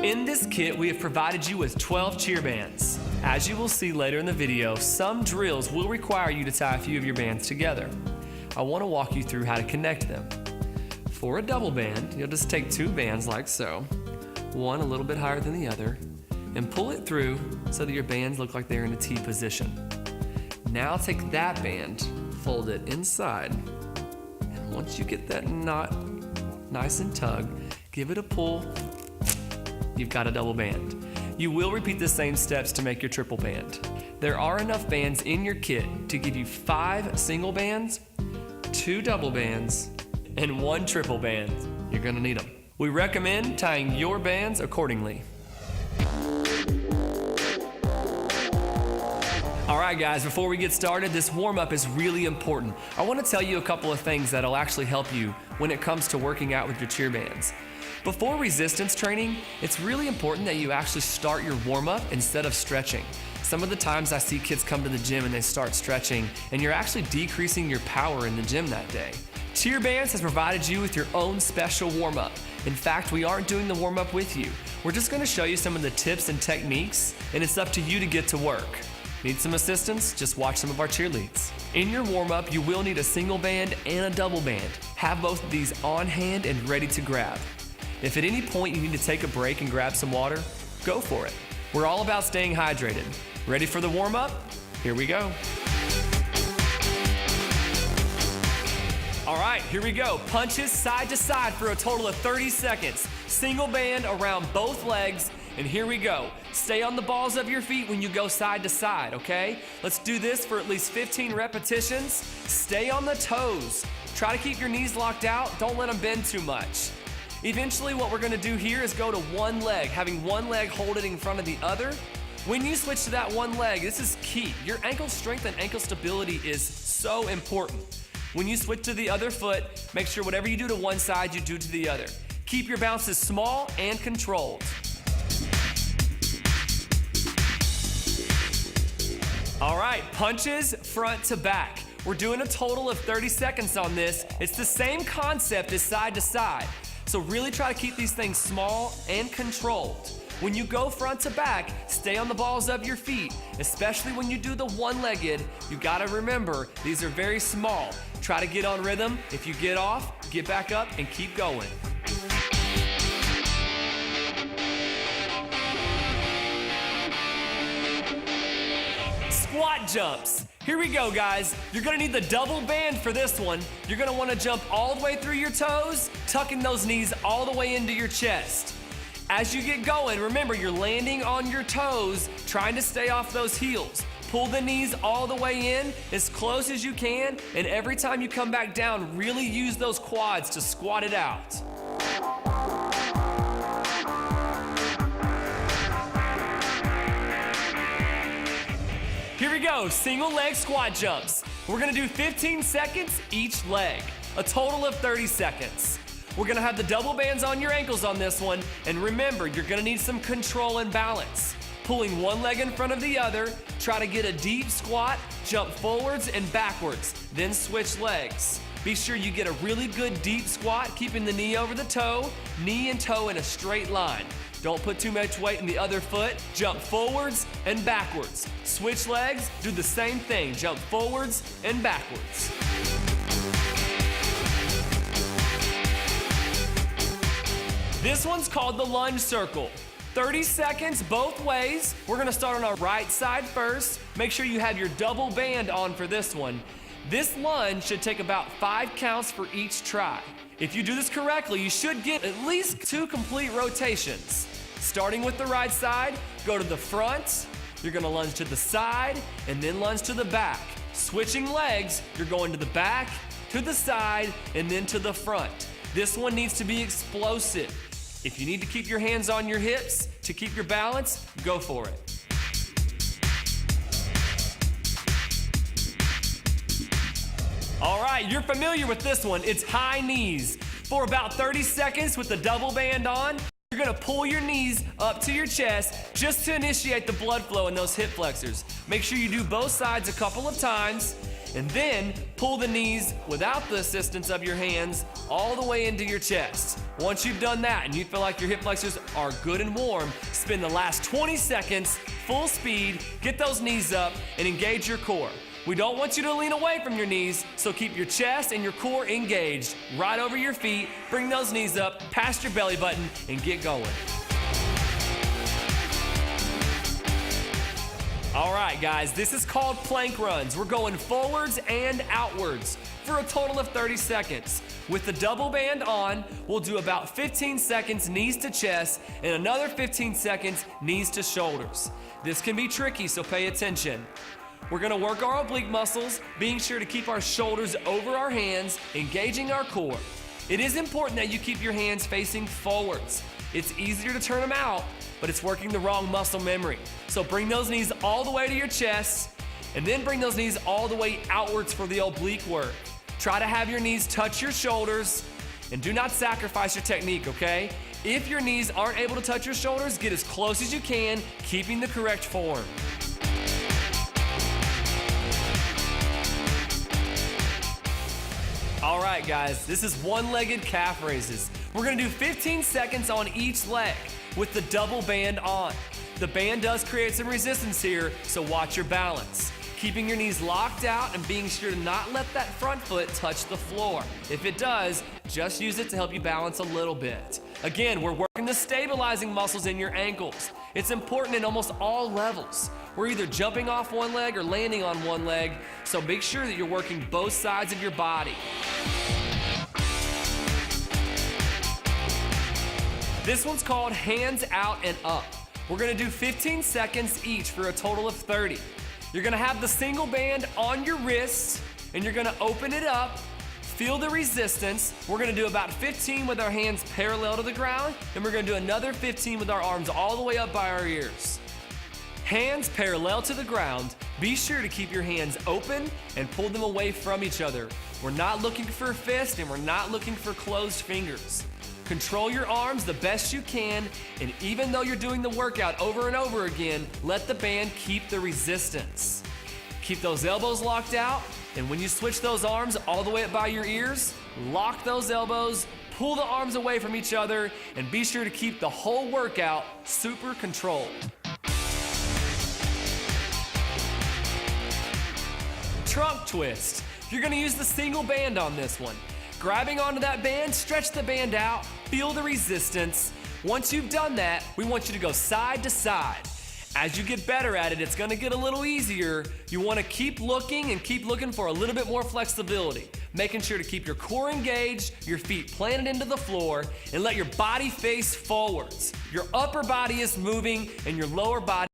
In this kit, we have provided you with 12 cheer bands. As you will see later in the video, some drills will require you to tie a few of your bands together. I want to walk you through how to connect them. For a double band, you'll just take 2 bands like so, one a little bit higher than the other, and pull it through so that your bands look like they're in a T position. Now take that band, fold it inside, and once you get that knot nice and tugged, give it a pull. You've got a double band. You will repeat the same steps to make your triple band. There are enough bands in your kit to give you 5 single bands, 2 double bands, and 1 triple band. You're gonna need them. We recommend tying your bands accordingly. All right guys, before we get started, this warm-up is really important. I want to tell you a couple of things that'll actually help you when it comes to working out with your cheer bands. Before resistance training, it's really important that you actually start your warm-up instead of stretching. Some of the times I see kids come to the gym and they start stretching, and you're actually decreasing your power in the gym that day. Cheer Bands has provided you with your own special warm-up. In fact, we aren't doing the warm-up with you. We're just going to show you some of the tips and techniques, and it's up to you to get to work. Need some assistance? Just watch some of our cheer leads. In your warm-up, you will need a single band and a double band. Have both of these on hand and ready to grab. If at any point you need to take a break and grab some water, go for it. We're all about staying hydrated. Ready for the warm-up? Here we go. All right, here we go. Punches side to side for a total of 30 seconds. Single band around both legs, and here we go. Stay on the balls of your feet when you go side to side, okay? Let's do this for at least 15 repetitions. Stay on the toes. Try to keep your knees locked out. Don't let them bend too much. Eventually, what we're gonna do here is go to one leg, having one leg hold it in front of the other. When you switch to that one leg, this is key. Your ankle strength and ankle stability is so important. When you switch to the other foot, make sure whatever you do to one side, you do to the other. Keep your bounces small and controlled. All right, punches front to back. We're doing a total of 30 seconds on this. It's the same concept as side to side. So really try to keep these things small and controlled. When you go front to back, stay on the balls of your feet, especially when you do the one-legged. You gotta remember, these are very small. Try to get on rhythm. If you get off, get back up and keep going. Squat jumps. Here we go, guys. You're gonna need the double band for this one. You're gonna wanna jump all the way through your toes, tucking those knees all the way into your chest. As you get going, remember you're landing on your toes, trying to stay off those heels. Pull the knees all the way in, as close as you can, and every time you come back down, really use those quads to squat it out. Here we go, single leg squat jumps. We're gonna do 15 seconds each leg, a total of 30 seconds. We're gonna have the double bands on your ankles on this one, and remember, you're gonna need some control and balance. Pulling one leg in front of the other, try to get a deep squat, jump forwards and backwards, then switch legs. Be sure you get a really good deep squat, keeping the knee over the toe, knee and toe in a straight line. Don't put too much weight in the other foot. Jump forwards and backwards. Switch legs, do the same thing. Jump forwards and backwards. This one's called the lunge circle. 30 seconds both ways. We're gonna start on our right side first. Make sure you have your double band on for this one. This lunge should take about 5 counts for each try. If you do this correctly, you should get at least 2 complete rotations. Starting with the right side, go to the front, you're gonna lunge to the side, and then lunge to the back. Switching legs, you're going to the back, to the side, and then to the front. This one needs to be explosive. If you need to keep your hands on your hips to keep your balance, go for it. All right, you're familiar with this one. It's high knees. For about 30 seconds with the double band on, you're gonna pull your knees up to your chest just to initiate the blood flow in those hip flexors. Make sure you do both sides a couple of times. And then pull the knees without the assistance of your hands all the way into your chest. Once you've done that and you feel like your hip flexors are good and warm, spend the last 20 seconds full speed, get those knees up, and engage your core. We don't want you to lean away from your knees, so keep your chest and your core engaged right over your feet. Bring those knees up past your belly button and get going. All right, guys, this is called plank runs. We're going forwards and outwards for a total of 30 seconds. With the double band on, we'll do about 15 seconds knees to chest and another 15 seconds knees to shoulders. This can be tricky, so pay attention. We're gonna work our oblique muscles, being sure to keep our shoulders over our hands, engaging our core. It is important that you keep your hands facing forwards. It's easier to turn them out, but it's working the wrong muscle memory. So bring those knees all the way to your chest, and then bring those knees all the way outwards for the oblique work. Try to have your knees touch your shoulders, and do not sacrifice your technique, okay? If your knees aren't able to touch your shoulders, get as close as you can, keeping the correct form. All right, guys, this is one-legged calf raises. We're gonna do 15 seconds on each leg with the double band on. The band does create some resistance here, so watch your balance. Keeping your knees locked out and being sure to not let that front foot touch the floor. If it does, just use it to help you balance a little bit. Again, we're working the stabilizing muscles in your ankles. It's important in almost all levels. We're either jumping off one leg or landing on one leg, so make sure that you're working both sides of your body. This one's called hands out and up. We're gonna do 15 seconds each for a total of 30. You're gonna have the single band on your wrists, and you're gonna open it up, feel the resistance. We're gonna do about 15 with our hands parallel to the ground, and we're gonna do another 15 with our arms all the way up by our ears. Hands parallel to the ground. Be sure to keep your hands open and pull them away from each other. We're not looking for a fist, and we're not looking for closed fingers. Control your arms the best you can, and even though you're doing the workout over and over again, let the band keep the resistance. Keep those elbows locked out, and when you switch those arms all the way up by your ears, lock those elbows, pull the arms away from each other, and be sure to keep the whole workout super controlled. Trunk twist. You're gonna use the single band on this one. Grabbing onto that band, stretch the band out, feel the resistance. Once you've done that, we want you to go side to side. As you get better at it, it's gonna get a little easier. You wanna keep looking and keep looking for a little bit more flexibility, making sure to keep your core engaged, your feet planted into the floor, and let your body face forwards. Your upper body is moving and your lower body